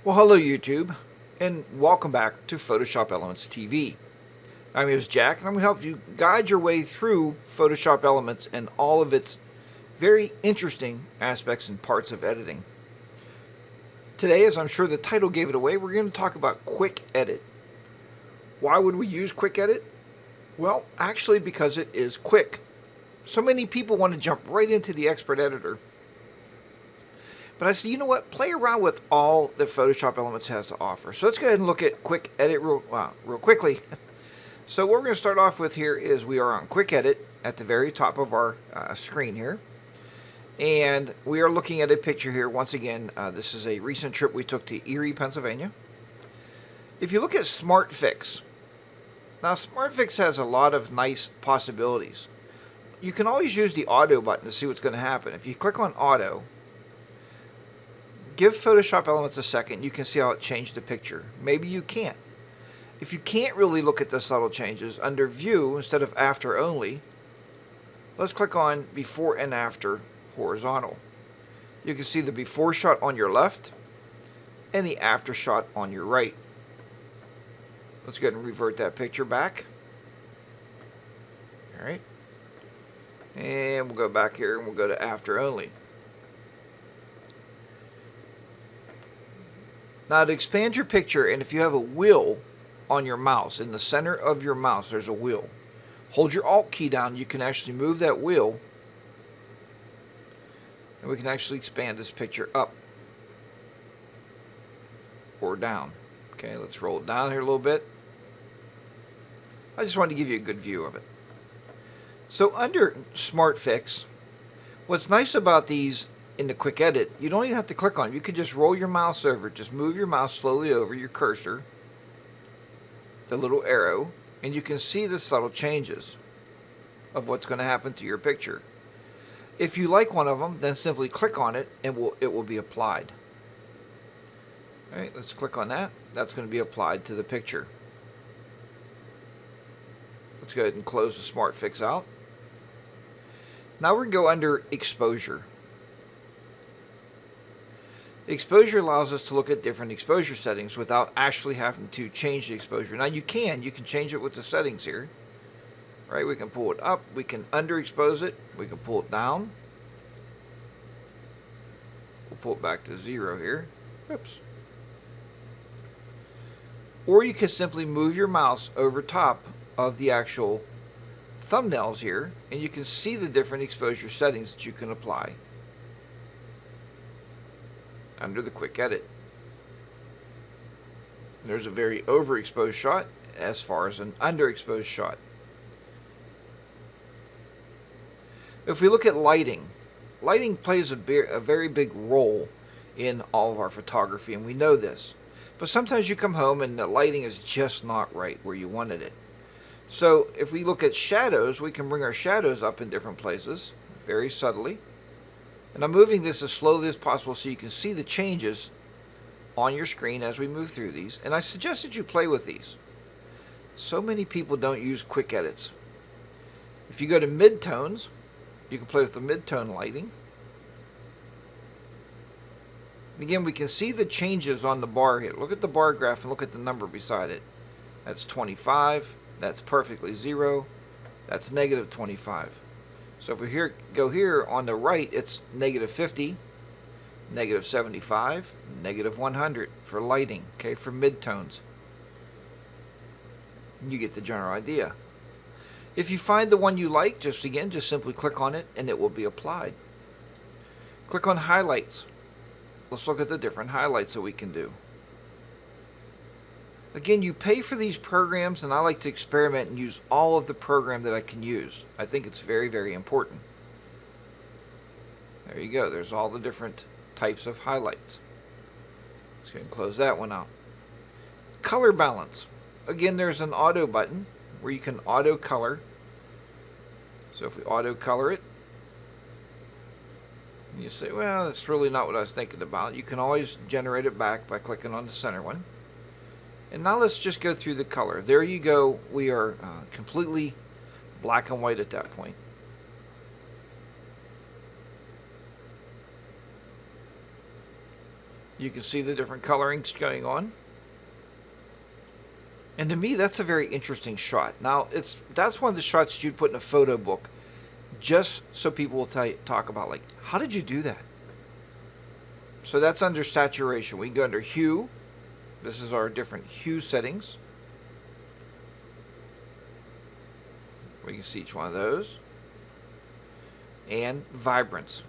Well, hello YouTube, and welcome back to Photoshop Elements TV. I'm your host Jack, and I'm going to help you guide your way through Photoshop Elements and all of its very interesting aspects and parts of editing. Today, as I'm sure the title gave it away, we're going to talk about Quick Edit. Why would we use Quick Edit? Well, actually because it is quick. So many people want to jump right into the Expert Editor. But I said, you know what? Play around with all that Photoshop Elements has to offer. So let's go ahead and look at Quick Edit real quickly. So what we're going to start off with here is we are on Quick Edit at the very top of our screen here. And we are looking at a picture here. Once again, this is a recent trip we took to Erie, Pennsylvania. If you look at Smart Fix, now Smart Fix has a lot of nice possibilities. You can always use the Auto button to see what's going to happen. If you click on Auto, give Photoshop Elements a second, you can see how it changed the picture. Maybe you can't. If you can't really look at the subtle changes, under View instead of After Only, let's click on Before and After Horizontal. You can see the before shot on your left and the after shot on your right. Let's go ahead and revert that picture back. Alright. And we'll go back here and we'll go to After Only. Now to expand your picture, and if you have a wheel on your mouse, in the center of your mouse there's a wheel. Hold your Alt key down, you can actually move that wheel, and we can actually expand this picture up or down. Okay, let's roll it down here a little bit. I just wanted to give you a good view of it. So under Smart Fix, what's nice about these in the Quick Edit, you don't even have to click on it. You can just roll your mouse over it. Just move your mouse slowly over your cursor, the little arrow, and you can see the subtle changes of what's going to happen to your picture. If you like one of them, then simply click on it and it will be applied. Alright, let's click on that. That's going to be applied to the picture. Let's go ahead and close the Smart Fix out. Now we're going to go under Exposure. Exposure allows us to look at different exposure settings without actually having to change the exposure. Now you can change it with the settings here. Right, we can pull it up, we can underexpose it, we can pull it down. We'll pull it back to 0 here. Oops. Or you can simply move your mouse over top of the actual thumbnails here, and you can see the different exposure settings that you can apply under the Quick Edit. There's a very overexposed shot as far as an underexposed shot. If we look at lighting, lighting plays a very big role in all of our photography, and we know this. But sometimes you come home and the lighting is just not right where you wanted it. So if we look at shadows, we can bring our shadows up in different places very subtly. And I'm moving this as slowly as possible so you can see the changes on your screen as we move through these. And I suggest that you play with these. So many people don't use quick edits. If you go to midtones, you can play with the midtone lighting. And again, we can see the changes on the bar here. Look at the bar graph and look at the number beside it. That's 25. That's perfectly 0. That's negative 25. So if we go here on the right, it's negative 50, negative 75, negative 100 for lighting, okay, for midtones. You get the general idea. If you find the one you like, just simply click on it and it will be applied. Click on highlights. Let's look at the different highlights that we can do. Again, you pay for these programs, and I like to experiment and use all of the program that I can use. I think it's very, very important. There you go. There's all the different types of highlights. Let's go ahead and close that one out. Color balance. Again, there's an auto button where you can auto color. So if we auto color it, and you say, well, that's really not what I was thinking about. You can always generate it back by clicking on the center one. And now let's just go through the color. There you go. We are completely black and white at that point. You can see the different colorings going on. And to me, that's a very interesting shot. Now, that's one of the shots that you'd put in a photo book just so people will talk about, like, how did you do that? So that's under saturation. We can go under hue. This is our different hue settings. We can see each one of those. And vibrance.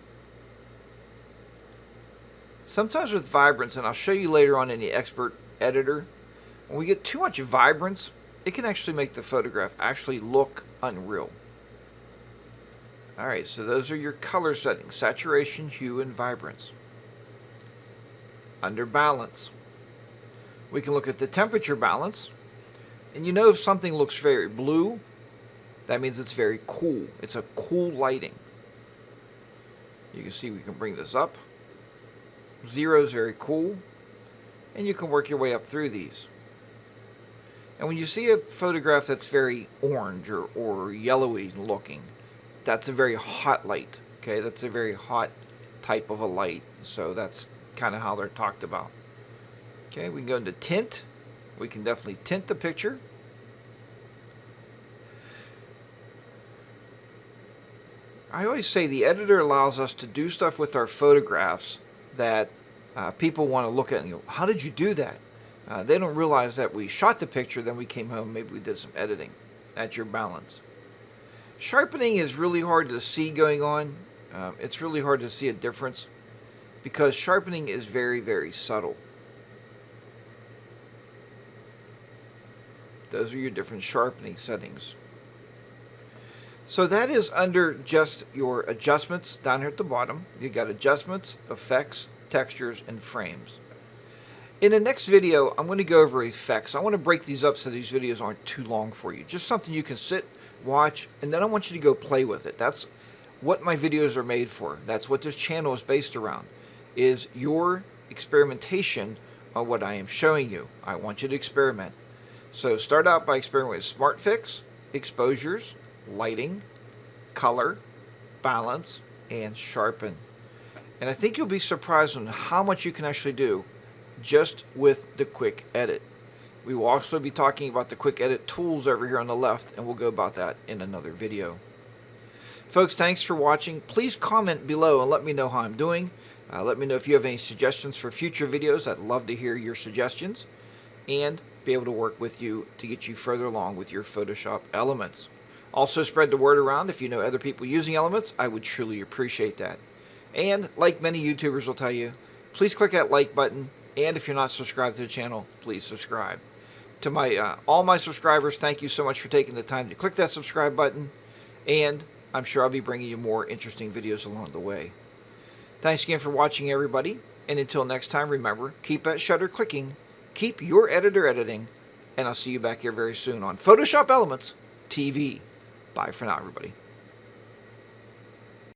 Sometimes with vibrance, and I'll show you later on in the expert editor, when we get too much vibrance, it can actually make the photograph actually look unreal. Alright, so those are your color settings: saturation, hue, and vibrance. Under balance, we can look at the temperature balance, and you know if something looks very blue, that means it's very cool. It's a cool lighting. You can see we can bring this up. 0 is very cool, and you can work your way up through these. And when you see a photograph that's very orange or yellowy looking, that's a very hot light. Okay, that's a very hot type of a light. So that's kind of how they're talked about. Okay, we can go into tint. We can definitely tint the picture. I always say the editor allows us to do stuff with our photographs that people want to look at and go, how did you do that? They don't realize that we shot the picture, then we came home, maybe we did some editing. That's your balance. Sharpening is really hard to see going on. It's really hard to see a difference because sharpening is very, very subtle. Those are your different sharpening settings. So that is under just your adjustments down here at the bottom. You got adjustments, effects, textures, and frames. In the next video, I'm going to go over effects. I want to break these up so these videos aren't too long for you. Just something you can sit, watch, and then I want you to go play with it. That's what my videos are made for. That's what this channel is based around, is your experimentation on what I am showing you. I want you to experiment. So start out by experimenting with Smart Fix, exposures, lighting, color, balance, and sharpen. And I think you'll be surprised on how much you can actually do just with the quick edit. We will also be talking about the quick edit tools over here on the left, and we'll go about that in another video. Folks, thanks for watching. Please comment below and let me know how I'm doing. Let me know if you have any suggestions for future videos. I'd love to hear your suggestions and be able to work with you to get you further along with your Photoshop elements. Also, spread the word around. If you know other people using elements, I would truly appreciate that. And like many YouTubers will tell you, please click that like button. And if you're not subscribed to the channel, please subscribe. To my all my subscribers, thank you so much for taking the time to click that subscribe button. And I'm sure I'll be bringing you more interesting videos along the way. Thanks again for watching, everybody. And until next time, remember, keep that shutter clicking, keep your editor editing, and I'll see you back here very soon on Photoshop Elements TV. Bye for now, everybody.